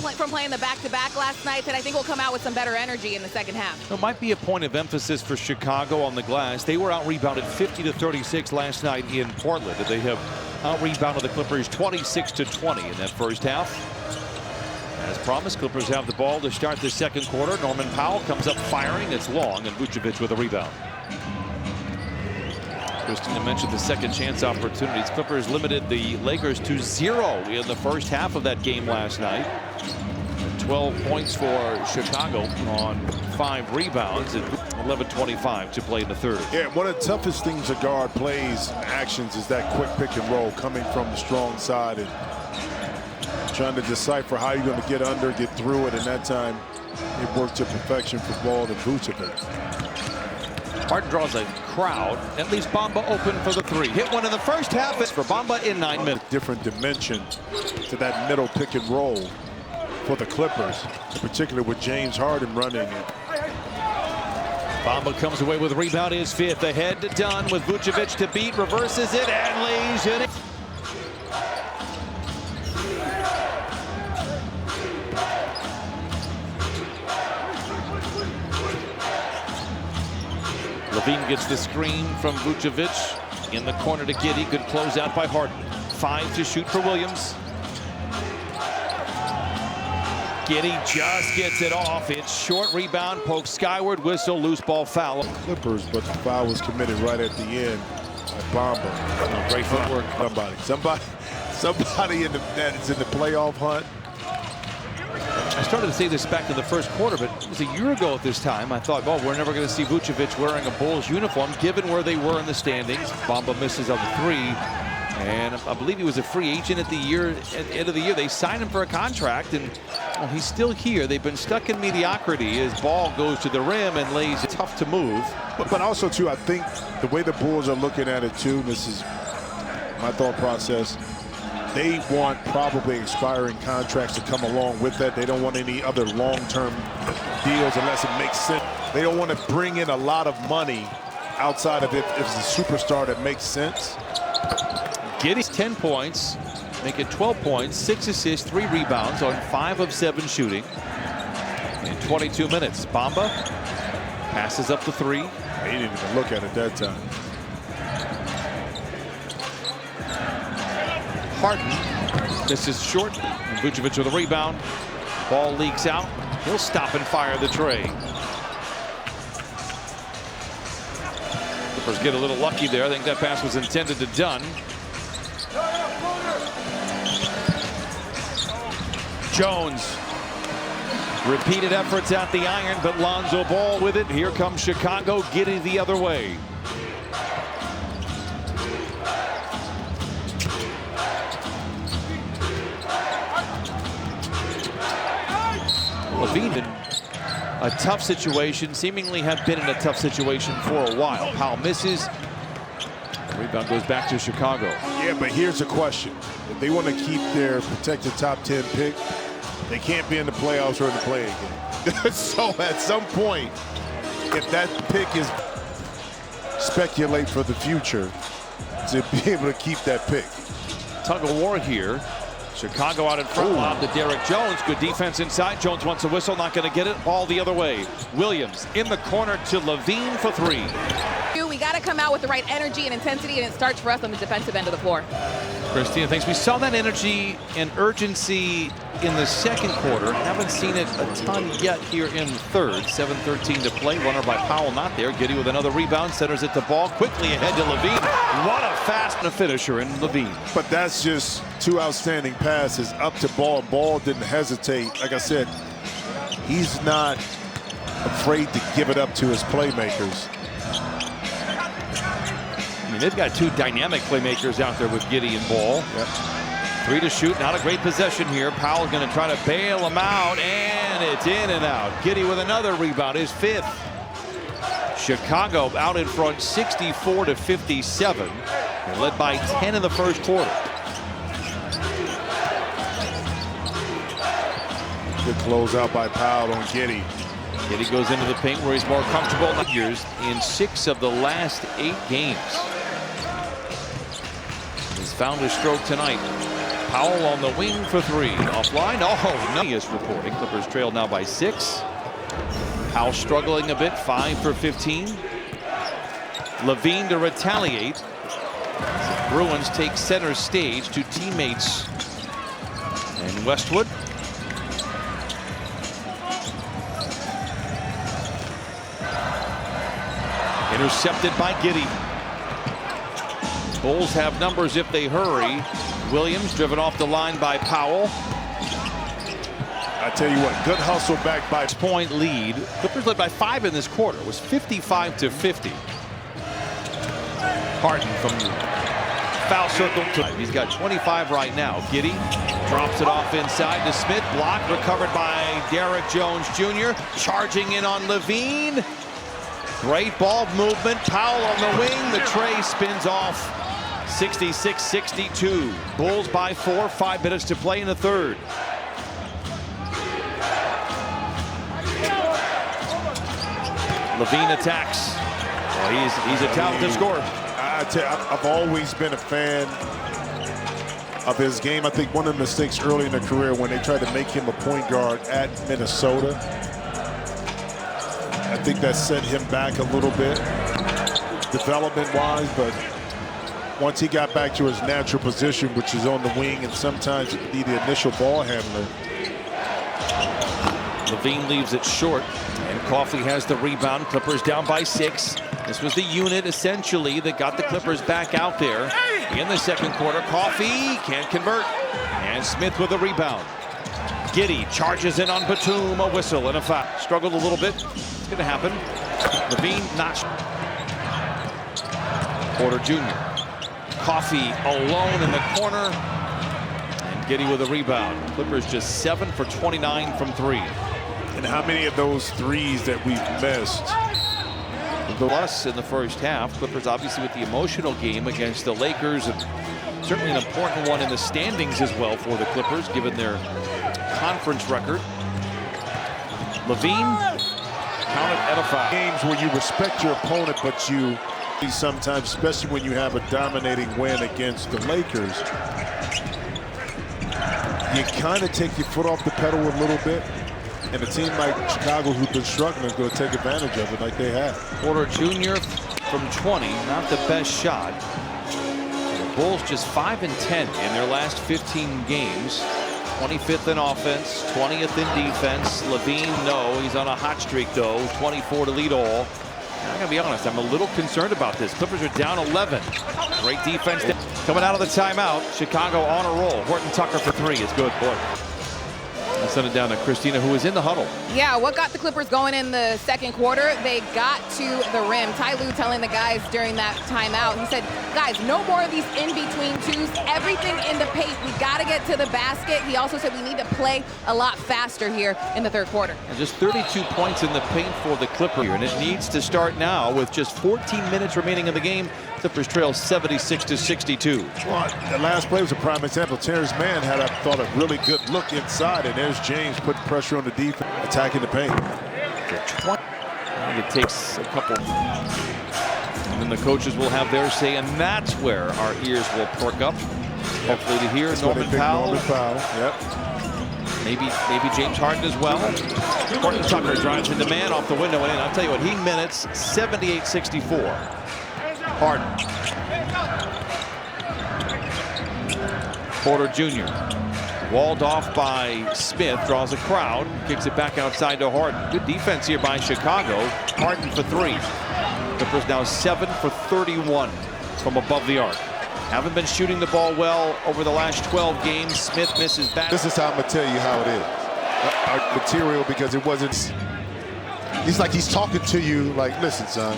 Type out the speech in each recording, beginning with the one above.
not from playing the back-to-back last night that I think will come out with some better energy in the second half. There might be a point of emphasis for Chicago on the glass. They were out-rebounded 50-36 last night in Portland. They have out-rebounded the Clippers 26-20 in that first half. As promised, Clippers have the ball to start the second quarter. Norman Powell comes up firing. It's long, and Vucevic with a rebound. Christina mentioned the second chance opportunities. Clippers limited the Lakers to 0 in the first half of that game last night. 12 points for Chicago on 5 rebounds and 11:25 to play in the third. Yeah, one of the toughest things a guard plays and actions is that quick pick and roll coming from the strong side and trying to decipher how you're going to get under, get through it, and that time it worked to perfection for Ball and Vucevic. Harden draws a crowd. At least Bamba open for the 3. Hit one in the first half. It's for Bamba in 9 minutes. Different dimension to that middle pick and roll for the Clippers, particularly with James Harden running it. Bamba comes away with a rebound, his 5th. Ahead to Dunn with Vucevic to beat, reverses it, and lays it. LaVine gets the screen from Vucevic in the corner to Giddey. Good closeout by Harden. 5 to shoot for Williams. Giddey just gets it off. It's short rebound, pokes skyward, whistle, loose ball foul. Clippers, but the foul was committed right at the end by Bamba. Great footwork. Somebody in the net is in the playoff hunt. I started to say this back in the first quarter, but it was a year ago at this time. I thought, well, we're never going to see Vucevic wearing a Bulls uniform, given where they were in the standings. Bamba misses on the 3, and I believe he was a free agent at the end of the year. They signed him for a contract, and well, he's still here. They've been stuck in mediocrity. His ball goes to the rim and lays. Tough to move. But also, too, I think the way the Bulls are looking at it, too, this is my thought process. They want probably expiring contracts to come along with that. They don't want any other long-term deals unless it makes sense. They don't want to bring in a lot of money outside of it if it's a superstar that makes sense. Giddey's 10 points, make it 12 points, 6 assists, 3 rebounds on 5 of 7 shooting in 22 minutes. Bamba passes up the 3. He didn't even look at it that time. Harden, this is short, and Vucevic with a rebound. Ball leaks out. He'll stop and fire the tray. Clippers get a little lucky there. I think that pass was intended to Dunn. Jones. Repeated efforts at the iron, but Lonzo Ball with it. Here comes Chicago, Giddey the other way. LaVine in a tough situation, seemingly have been in a tough situation for a while. Powell misses. The rebound goes back to Chicago. Yeah, but here's a question. If they want to keep their protected top 10 pick, they can't be in the playoffs or in the play again. So at some point, if that pick is speculate for the future, to be able to keep that pick. Tug of war here. Chicago out in front, lob to Derek Jones. Good defense inside. Jones wants a whistle, not going to get it. Ball the other way. Williams in the corner to LaVine for 3. We got to come out with the right energy and intensity, and it starts for us on the defensive end of the floor. Christina, thanks. We saw that energy and urgency in the second quarter. Haven't seen it a ton yet here in the third. 7:13 to play. Runner by Powell not there. Giddey with another rebound. Centers it to Ball. Quickly ahead to LaVine. What a fast finisher in LaVine. But that's just 2 outstanding passes up to Ball. Ball didn't hesitate. Like I said, he's not afraid to give it up to his playmakers. I mean, they've got 2 dynamic playmakers out there with Giddey and Ball. Yep. 3 to shoot. Not a great possession here. Powell's going to try to bail him out, and it's in and out. Giddey with another rebound, his 5th. Chicago out in front 64-57. They're led by 10 in the first quarter. Good closeout by Powell on Giddey. Giddey goes into the paint where he's more comfortable in 6 of the last 8 games. He's found his stroke tonight. Powell on the wing for three. Offline. Oh, no. He is reporting. Clippers trail now by 6. Powell struggling a bit. 5 for 15. LaVine to retaliate. The Bruins take center stage to teammates and Westwood. Intercepted by Giddey. Bulls have numbers if they hurry. Williams driven off the line by Powell. I tell you what, good hustle back by. Point lead. Clippers led by 5 in this quarter. It was 55-50. Harden from the foul circle. He's got 25 right now. Giddey drops it off inside to Smith. Blocked, recovered by Derrick Jones Jr. Charging in on LaVine. Great ball movement. Powell on the wing. The tray spins off. 66-62. Bulls by 4. 5 minutes to play in the third. LaVine attacks. Well, he's a talented scorer. I've always been a fan of his game. I think one of the mistakes early in the career when they tried to make him a point guard at Minnesota, I think that set him back a little bit development-wise, but once he got back to his natural position, which is on the wing and sometimes be the initial ball handler. LaVine leaves it short, and Coffey has the rebound. Clippers down by 6. This was the unit, essentially, that got the Clippers back out there in the second quarter. Coffey can't convert, and Smith with a rebound. Giddey charges in on Batum, a whistle and a foul. Struggled a little bit. It's going to happen. LaVine not. Porter Jr. Coffey alone in the corner, and Giddey with a rebound. Clippers just 7 for 29 from 3. And how many of those threes that we've missed? Plus in the first half. Clippers obviously with the emotional game against the Lakers, and certainly an important one in the standings as well for the Clippers given their conference record. LaVine counted at a foul. Games where you respect your opponent, but you sometimes, especially when you have a dominating win against the Lakers, you kind of take your foot off the pedal a little bit. And a team like Chicago, who's been struggling, is going to take advantage of it like they have. Porter Jr. from 20, not the best shot. The Bulls just 5 and 10 in their last 15 games. 25th in offense, 20th in defense. LaVine, no, he's on a hot streak though. 24 to lead all. I'm going to be honest, I'm a little concerned about this. Clippers are down 11. Great defense coming out of the timeout. Chicago on a roll. Horton Tucker for 3 is good. Boy. I'll send it down to Christina, who is in the huddle. Yeah, what got the Clippers going in the second quarter? They got to the rim. Ty Lue telling the guys during that timeout, he said, guys, no more of these in-between twos. Everything in the paint. We got to get to the basket. He also said we need to play a lot faster here in the third quarter. And just 32 points in the paint for the Clippers here, and it needs to start now with just 14 minutes remaining in the game. Clippers trail 76-62. Well, the last play was a prime example. Terrence Mann had, I thought, a really good look inside, and there's James putting pressure on the defense, attacking the paint. And it takes a couple, and then the coaches will have their say, and that's where our ears will perk up. Hopefully to hear Norman Powell. Yep. Maybe James Harden as well. Horton Tucker drives into man off the window and in. I'll tell you what, he minutes 78-64. Harden. Porter Jr. Walled off by Smith, draws a crowd, kicks it back outside to Harden. Good defense here by Chicago. Harden for 3. Clippers now 7 for 31 from above the arc. Haven't been shooting the ball well over the last 12 games. Smith misses back. This is how I'm going to tell you how it is. Our material, because it wasn't. He's like he's talking to you like, listen, son.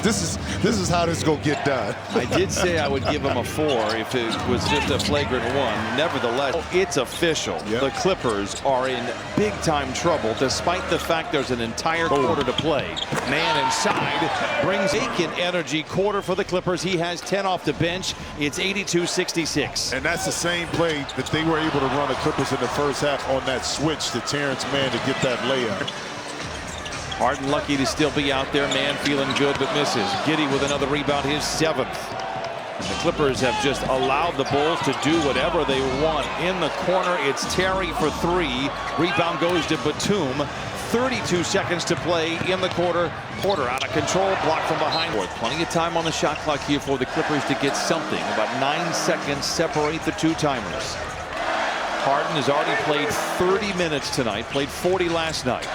This is how this is going to get done. I did say I would give him a 4 if it was just a flagrant 1. Nevertheless, it's official. Yep. The Clippers are in big-time trouble, despite the fact there's an entire quarter to play. Man inside brings vacant energy quarter for the Clippers. He has 10 off the bench. It's 82-66. And that's the same play that they were able to run the Clippers in the first half on that switch to Terrence Mann to get that layup. Harden lucky to still be out there. Man feeling good but misses. Giddey with another rebound, his 7th. The Clippers have just allowed the Bulls to do whatever they want. In the corner, it's Terry for three. Rebound goes to Batum. 32 seconds to play in the quarter. Porter out of control, blocked from behind. Plenty of time on the shot clock here for the Clippers to get something. About 9 seconds separate the two-timers. Harden has already played 30 minutes tonight, played 40 last night.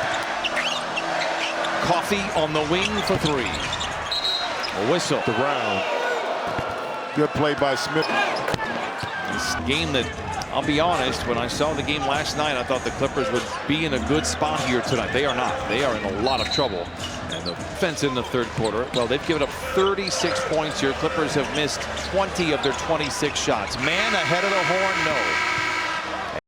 Coffee on the wing for three. A whistle. The round. Good play by Smith. This game that, I'll be honest, when I saw the game last night, I thought the Clippers would be in a good spot here tonight. They are not. They are in a lot of trouble. And the defense in the third quarter, well, they've given up 36 points here. Clippers have missed 20 of their 26 shots. Man ahead of the horn, no.